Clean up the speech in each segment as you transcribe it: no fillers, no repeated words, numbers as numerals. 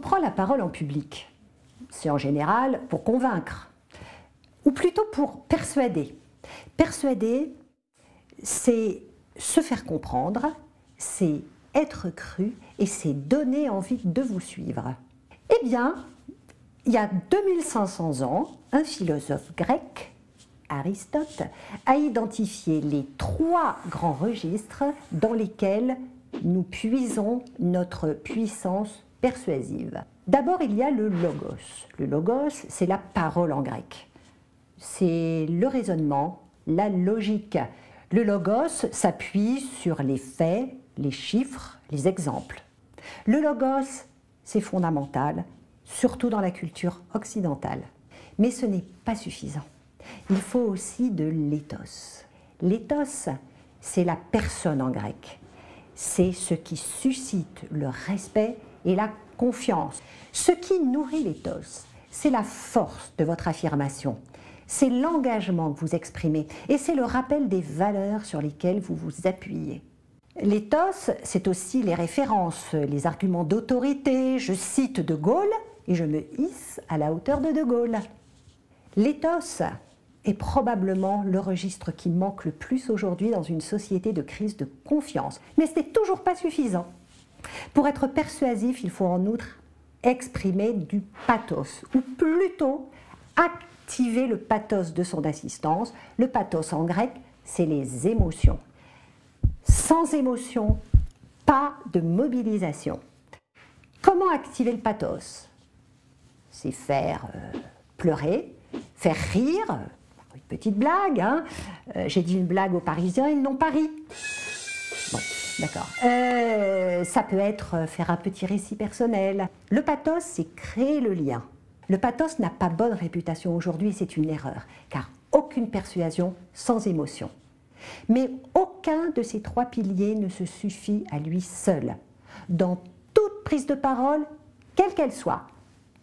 prend la parole en public, c'est en général pour convaincre, ou plutôt pour persuader. Persuader, c'est se faire comprendre, c'est être cru et c'est donner envie de vous suivre. Eh bien, il y a 2500 ans, un philosophe grec, Aristote, a identifié les 3 grands registres dans lesquels nous puisons notre puissance persuasive. D'abord, il y a le logos. Le logos, c'est la parole en grec. C'est le raisonnement, la logique. Le logos s'appuie sur les faits, les chiffres, les exemples. Le logos, c'est fondamental, surtout dans la culture occidentale. Mais ce n'est pas suffisant. Il faut aussi de l'éthos. L'éthos, c'est la personne en grec. C'est ce qui suscite le respect et la confiance. Ce qui nourrit l'éthos, c'est la force de votre affirmation. C'est l'engagement que vous exprimez et c'est le rappel des valeurs sur lesquelles vous vous appuyez. L'éthos, c'est aussi les références, les arguments d'autorité. Je cite De Gaulle et je me hisse à la hauteur de De Gaulle. L'éthos est probablement le registre qui manque le plus aujourd'hui dans une société de crise de confiance. Mais ce n'est toujours pas suffisant. Pour être persuasif, il faut en outre exprimer du pathos, ou plutôt activer le pathos de son assistance. Le pathos en grec, c'est les émotions. Sans émotion, pas de mobilisation. Comment activer le pathos? C'est faire pleurer, faire rire, une petite blague. Hein. J'ai dit une blague aux Parisiens, ils n'ont pas ri. Bon, d'accord. Ça peut être faire un petit récit personnel. Le pathos, c'est créer le lien. Le pathos n'a pas bonne réputation aujourd'hui, c'est une erreur, car aucune persuasion sans émotion. Mais aucun de ces 3 piliers ne se suffit à lui seul. Dans toute prise de parole, quelle qu'elle soit,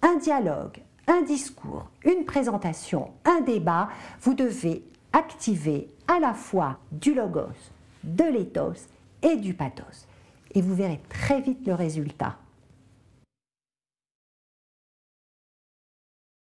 un dialogue, un discours, une présentation, un débat, vous devez activer à la fois du logos, de l'éthos et du pathos. Et vous verrez très vite le résultat.